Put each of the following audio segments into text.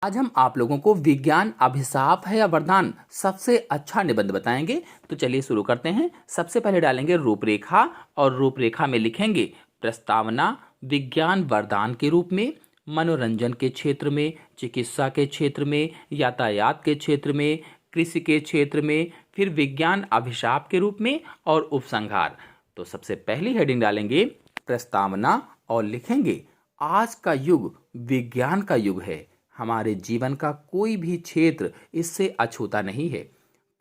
आज हम आप लोगों को विज्ञान अभिशाप है या वरदान सबसे अच्छा निबंध बताएंगे। तो चलिए शुरू करते हैं। सबसे पहले डालेंगे रूपरेखा और रूपरेखा में लिखेंगे प्रस्तावना विज्ञान वरदान के रूप में, मनोरंजन के क्षेत्र में, चिकित्सा के क्षेत्र में, यातायात के क्षेत्र में, कृषि के क्षेत्र में, फिर विज्ञान अभिशाप के रूप में और उपसंहार। तो सबसे पहली हेडिंग डालेंगे प्रस्तावना और लिखेंगे आज का युग विज्ञान का युग है। हमारे जीवन का कोई भी क्षेत्र इससे अछूता नहीं है।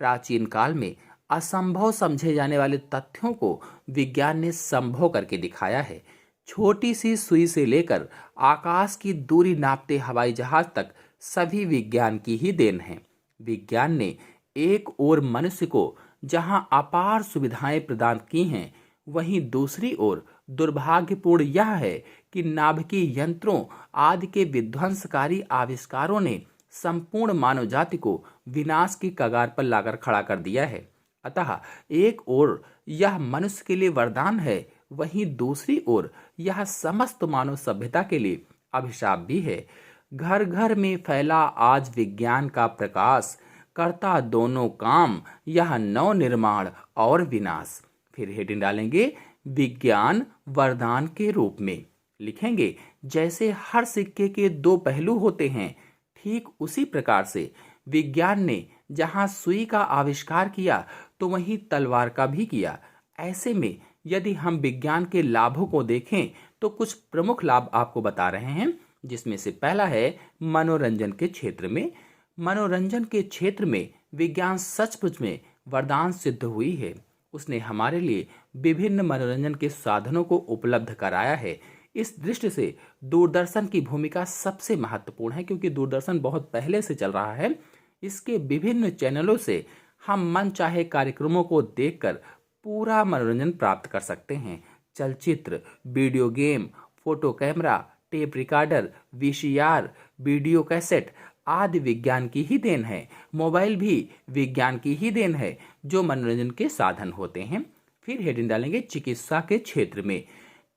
प्राचीन काल में असंभव समझे जाने वाले तथ्यों को विज्ञान ने संभव करके दिखाया है। छोटी सी सुई से लेकर आकाश की दूरी नापते हवाई जहाज तक सभी विज्ञान की ही देन है। विज्ञान ने एक ओर मनुष्य को जहां अपार सुविधाएं प्रदान की हैं, वहीं दूसरी ओर दुर्भाग्यपूर्ण यह है कि नाभिकीय यंत्रों आदि के विध्वंसकारी आविष्कारों ने संपूर्ण मानव जाति को विनाश की कगार पर लाकर खड़ा कर दिया है। अतः एक ओर यह मनुष्य के लिए वरदान है, वहीं दूसरी ओर यह समस्त मानव सभ्यता के लिए अभिशाप भी है। घर घर में फैला आज विज्ञान का प्रकाश, करता दोनों काम, यह नव निर्माण और विनाश। फिर हेडिंग डालेंगे विज्ञान वरदान के रूप में। लिखेंगे जैसे हर सिक्के के दो पहलू होते हैं, ठीक उसी प्रकार से विज्ञान ने जहां सुई का आविष्कार किया तो वहीं तलवार का भी किया। ऐसे में यदि हम विज्ञान के लाभों को देखें तो कुछ प्रमुख लाभ आपको बता रहे हैं, जिसमें से पहला है मनोरंजन के क्षेत्र में। मनोरंजन के क्षेत्र में विज्ञान सचमुच में वरदान सिद्ध हुई है। उसने हमारे लिए विभिन्न मनोरंजन के साधनों को उपलब्ध कराया है। इस दृष्टि से दूरदर्शन की भूमिका सबसे महत्वपूर्ण है, क्योंकि दूरदर्शन बहुत पहले से चल रहा है। इसके विभिन्न चैनलों से हम मन चाहे कार्यक्रमों को देखकर पूरा मनोरंजन प्राप्त कर सकते हैं। चलचित्र, video game, photo camera, tape recorder, VCR, video cassette आदि विज्ञान की ही देन है। मोबाइल भी विज्ञान की ही देन है, जो मनोरंजन के साधन होते हैं। फिर हेडिंग डालेंगे चिकित्सा के क्षेत्र में।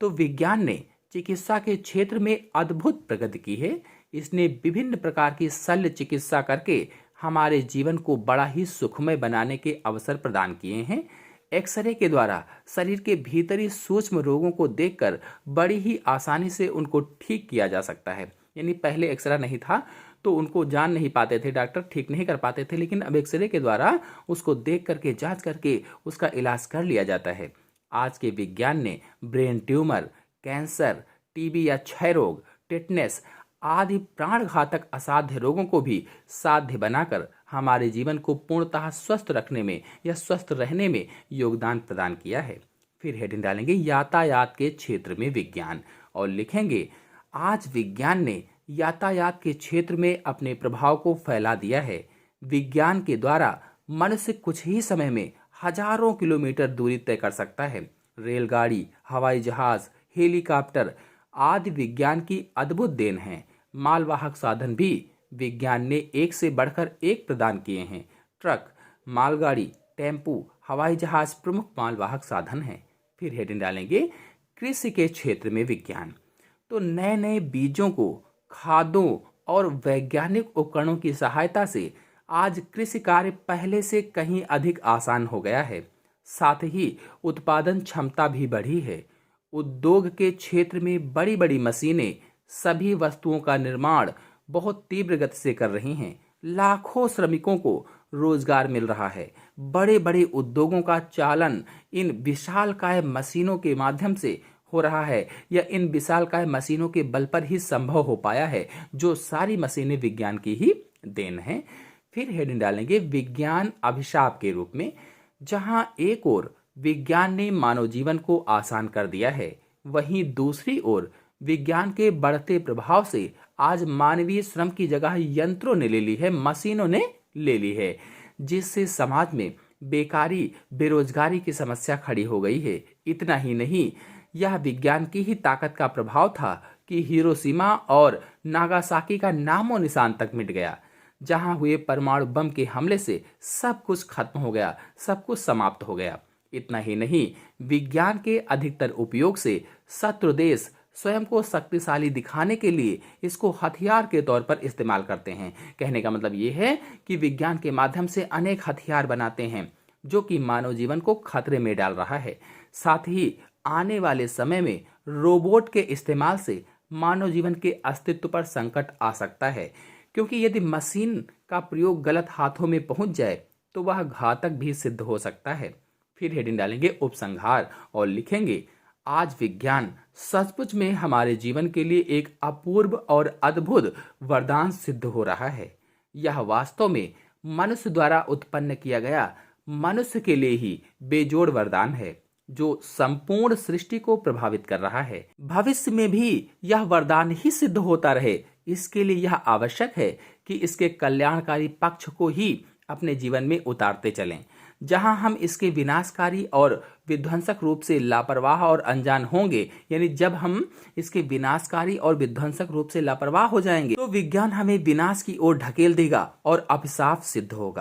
तो विज्ञान ने चिकित्सा के क्षेत्र में अद्भुत प्रगति की है। इसने विभिन्न प्रकार की शल्य चिकित्सा करके हमारे जीवन को बड़ा ही सुखमय बनाने के अवसर प्रदान किए हैं। एक्सरे के द्वारा शरीर के भीतरी सूक्ष्म रोगों को देखकर बड़ी ही आसानी से उनको ठीक किया जा सकता है। यानी पहले एक्सरे नहीं था तो उनको जान नहीं पाते थे, डॉक्टर ठीक नहीं कर पाते थे, लेकिन अब एक्सरे के द्वारा उसको देख करके जांच करके उसका इलाज कर लिया जाता है। आज के विज्ञान ने ब्रेन ट्यूमर, कैंसर, टीबी या क्षय रोग, टेटनेस आदि प्राण घातक असाध्य रोगों को भी साध्य बनाकर हमारे जीवन को पूर्णतः स्वस्थ रखने में या स्वस्थ रहने में योगदान प्रदान किया है। फिर हेडिंग डालेंगे यातायात के क्षेत्र में विज्ञान और लिखेंगे आज विज्ञान ने यातायात के क्षेत्र में अपने प्रभाव को फैला दिया है। विज्ञान के द्वारा मनुष्य कुछ ही समय में हजारों किलोमीटर दूरी तय कर सकता है। रेलगाड़ी, हवाई जहाज, हेलीकॉप्टर आदि विज्ञान की अद्भुत देन है। मालवाहक साधन भी विज्ञान ने एक से बढ़कर एक प्रदान किए हैं। ट्रक, मालगाड़ी, टेम्पू, हवाई जहाज प्रमुख मालवाहक साधन हैं। फिर हेडिंग डालेंगे कृषि के क्षेत्र में विज्ञान। तो नए नए बीजों को, खादों और वैज्ञानिक उपकरणों की सहायता से आज कृषि कार्य पहले से कहीं अधिक आसान हो गया है। साथ ही उत्पादन क्षमता भी बढ़ी है। उद्योग के क्षेत्र में बड़ी बड़ी मशीनें सभी वस्तुओं का निर्माण बहुत तीव्र गति से कर रही हैं। लाखों श्रमिकों को रोजगार मिल रहा है। बड़े बड़े उद्योगों का चालन इन विशालकाय मशीनों के माध्यम से हो रहा है, या इन विशालकाय मशीनों के बल पर ही संभव हो पाया है, जो सारी मशीनें विज्ञान की ही देन है। फिर हेडिंग डालेंगे विज्ञान अभिशाप के रूप में। जहां एक ओर विज्ञान ने मानव जीवन को आसान कर दिया है, वहीं दूसरी ओर विज्ञान के बढ़ते प्रभाव से आज मानवीय श्रम की जगह यंत्रों ने ले ली है, मशीनों ने ले ली है, जिससे समाज में बेकारी, बेरोजगारी की समस्या खड़ी हो गई है। इतना ही नहीं, यह विज्ञान की ही ताकत का प्रभाव था कि हिरोशिमा और नागासाकी का नामो निशान तक मिट गया। जहां हुए परमाणु बम के हमले से सब कुछ खत्म हो गया, सब कुछ समाप्त हो गया। इतना ही नहीं, विज्ञान के अधिकतर उपयोग से शत्रु देश स्वयं को शक्तिशाली दिखाने के लिए इसको हथियार के तौर पर इस्तेमाल करते हैं। कहने का मतलब ये है कि विज्ञान के माध्यम से अनेक हथियार बनाते हैं जो कि मानव जीवन को खतरे में डाल रहा है। साथ ही आने वाले समय में रोबोट के इस्तेमाल से मानव जीवन के अस्तित्व पर संकट आ सकता है, क्योंकि यदि मशीन का प्रयोग गलत हाथों में पहुंच जाए तो वह घातक भी सिद्ध हो सकता है। फिर हेडिंग डालेंगे उपसंहार और लिखेंगे, आज विज्ञान सचमुच में हमारे जीवन के लिए एक अपूर्व और अद्भुत वरदान सिद्ध हो रहा है। यह वास्तव में मनुष्य द्वारा उत्पन्न किया गया मनुष्य के लिए ही बेजोड़ वरदान है जो संपूर्ण सृष्टि को प्रभावित कर रहा है। भविष्य में भी यह वरदान ही सिद्ध होता रहे, इसके लिए यह आवश्यक है कि इसके कल्याणकारी पक्ष को ही अपने जीवन में उतारते चलें। जहां हम इसके विनाशकारी और विध्वंसक रूप से लापरवाह और अनजान होंगे, यानी जब हम इसके विनाशकारी और विध्वंसक रूप से लापरवाह हो जाएंगे तो विज्ञान हमें विनाश की ओर ढकेल देगा और अभिशाप सिद्ध होगा।